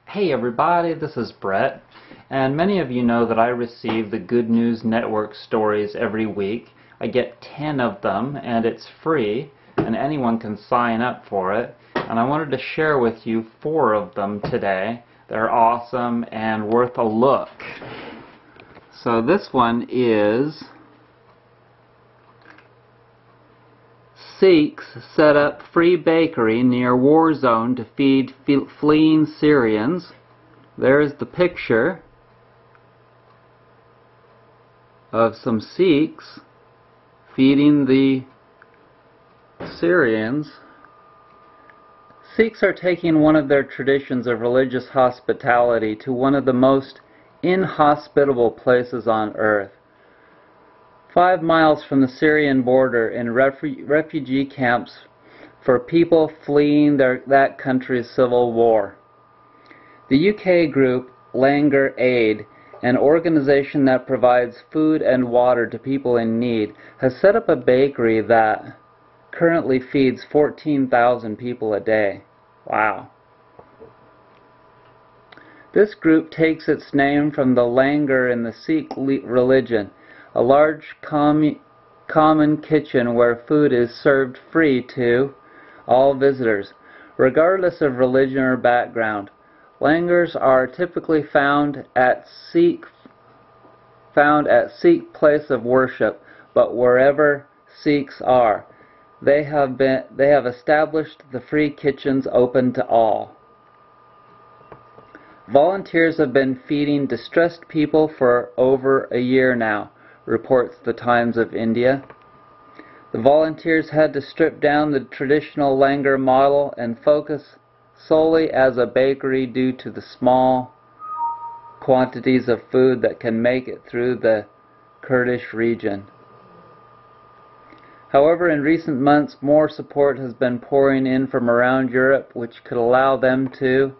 Hey everybody, this is Brett, and many of you know that I receive the Good News Network stories every week. I get 10 of them, and it's free, and anyone can sign up for it. And I wanted to share with you 4 of them today. They're awesome and worth a look. So this one is Sikhs set up free bakery near war zone to feed fleeing Syrians. There's the picture of some Sikhs feeding the Syrians. Sikhs are taking one of their traditions of religious hospitality to one of the most inhospitable places on earth. 5 miles from the Syrian border in refugee camps for people fleeing that country's civil war. The UK group Langar Aid, an organization that provides food and water to people in need, has set up a bakery that currently feeds 14,000 people a day. Wow. This group takes its name from the Langar in the Sikh religion, a large common kitchen where food is served free to all visitors, regardless of religion or background. Langars are typically found at Sikh place of worship, but wherever Sikhs are, they have established the free kitchens open to all. Volunteers have been feeding distressed people for over a year now, reports the Times of India. The volunteers had to strip down the traditional Langar model and focus solely as a bakery due to the small quantities of food that can make it through the Kurdish region. However, in recent months, more support has been pouring in from around Europe, which could allow them to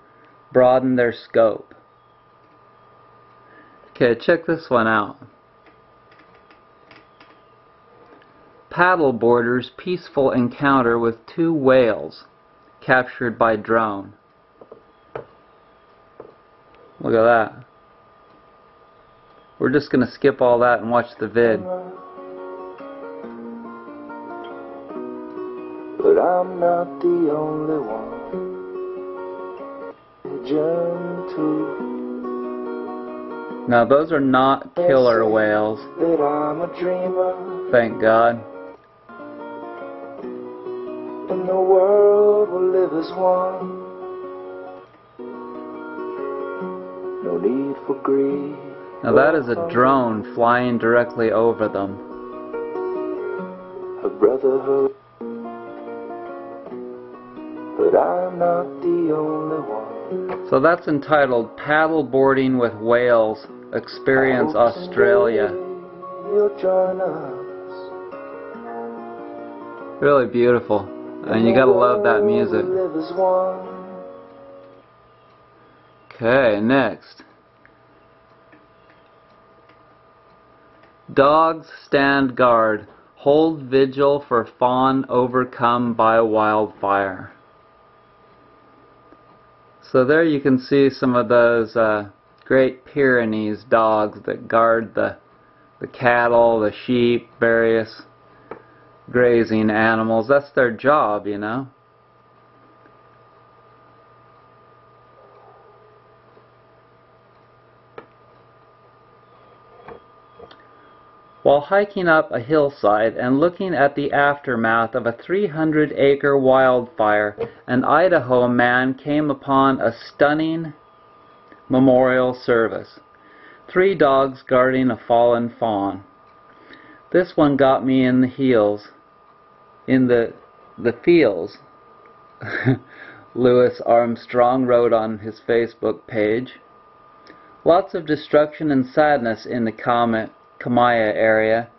broaden their scope. Okay, check this one out. Paddleboarders' peaceful encounter with 2 whales captured by drone. Look at that. We're just going to skip all that and watch the vid. But I'm not the only one. Now those are not killer whales. That I'm a dreamer. Thank God. And the world will live as one. No need for greed. Now that is a drone flying directly over them. A brotherhood. But I'm not the only one. So that's entitled Paddleboarding with Whales, Experience Australia. You'll join us. Really beautiful. And you gotta love that music. Okay, next. Dogs stand guard. Hold vigil for fawn overcome by wildfire. So there you can see some of those Great Pyrenees dogs that guard the cattle, the sheep, various grazing animals. That's their job, you know. While hiking up a hillside and looking at the aftermath of a 300-acre wildfire, an Idaho man came upon a stunning memorial service. 3 dogs guarding a fallen fawn. This one got me in the heels. In the feels, Louis Armstrong wrote on his Facebook page. Lots of destruction and sadness in the Kamaya area.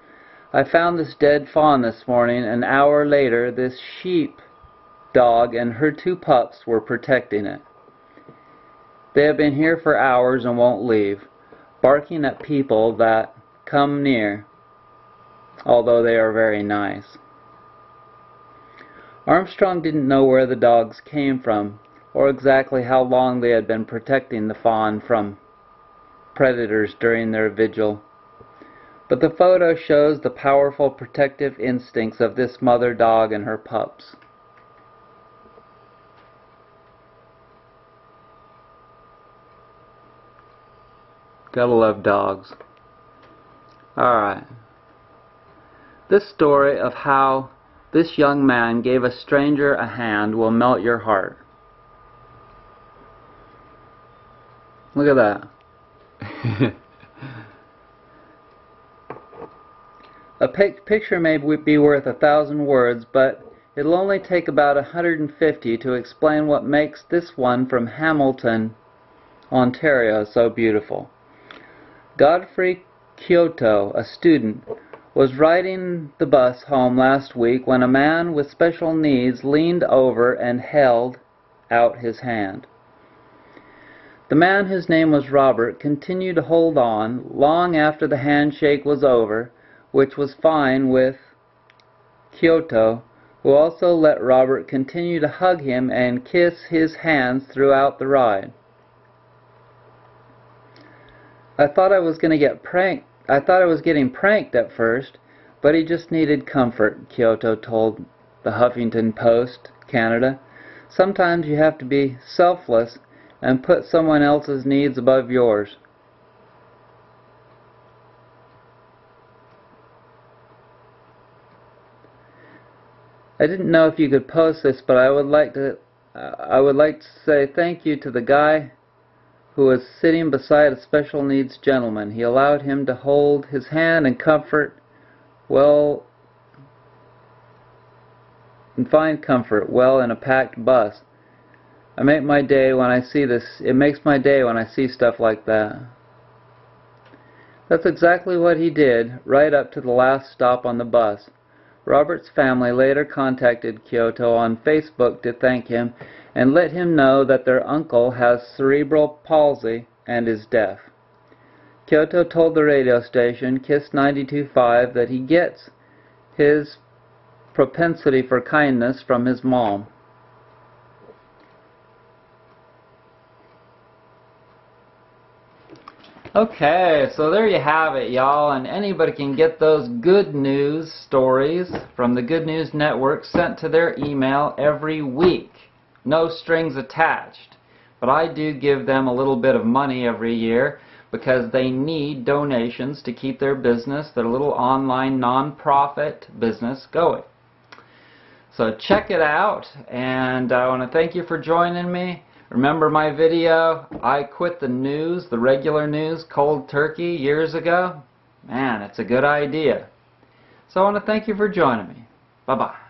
I found this dead fawn this morning. An hour later, this sheep dog and her 2 pups were protecting it. They have been here for hours and won't leave, barking at people that come near, although they are very nice. Armstrong didn't know where the dogs came from or exactly how long they had been protecting the fawn from predators during their vigil. But the photo shows the powerful protective instincts of this mother dog and her pups. Gotta love dogs. Alright. This story of how this young man gave a stranger a hand will melt your heart. Look at that. A picture may be worth 1,000 words, but it'll only take about 150 to explain what makes this one from Hamilton, Ontario, so beautiful. Godfrey Kyoto, a student, was riding the bus home last week when a man with special needs leaned over and held out his hand. The man, whose name was Robert, continued to hold on long after the handshake was over, which was fine with Kyoto, who also let Robert continue to hug him and kiss his hands throughout the ride. I thought I was getting pranked at first, but he just needed comfort, Kyoto told the Huffington Post, Canada. Sometimes you have to be selfless and put someone else's needs above yours. I didn't know if you could post this, but I would like to say thank you to the guy who was sitting beside a special needs gentleman. He allowed him to hold his hand and find comfort well in a packed bus. It makes my day when I see stuff like that. That's exactly what he did, right up to the last stop on the bus. Robert's family later contacted Kyoto on Facebook to thank him and let him know that their uncle has cerebral palsy and is deaf. Kyoto told the radio station, KISS 92.5, that he gets his propensity for kindness from his mom. Okay, so there you have it, y'all, and anybody can get those good news stories from the Good News Network sent to their email every week. No strings attached. But I do give them a little bit of money every year because they need donations to keep their business, their little online non-profit business, going. So check it out, and I want to thank you for joining me. Remember my video, I quit the news, the regular news, cold turkey, years ago? Man, it's a good idea. So I want to thank you for joining me. Bye-bye.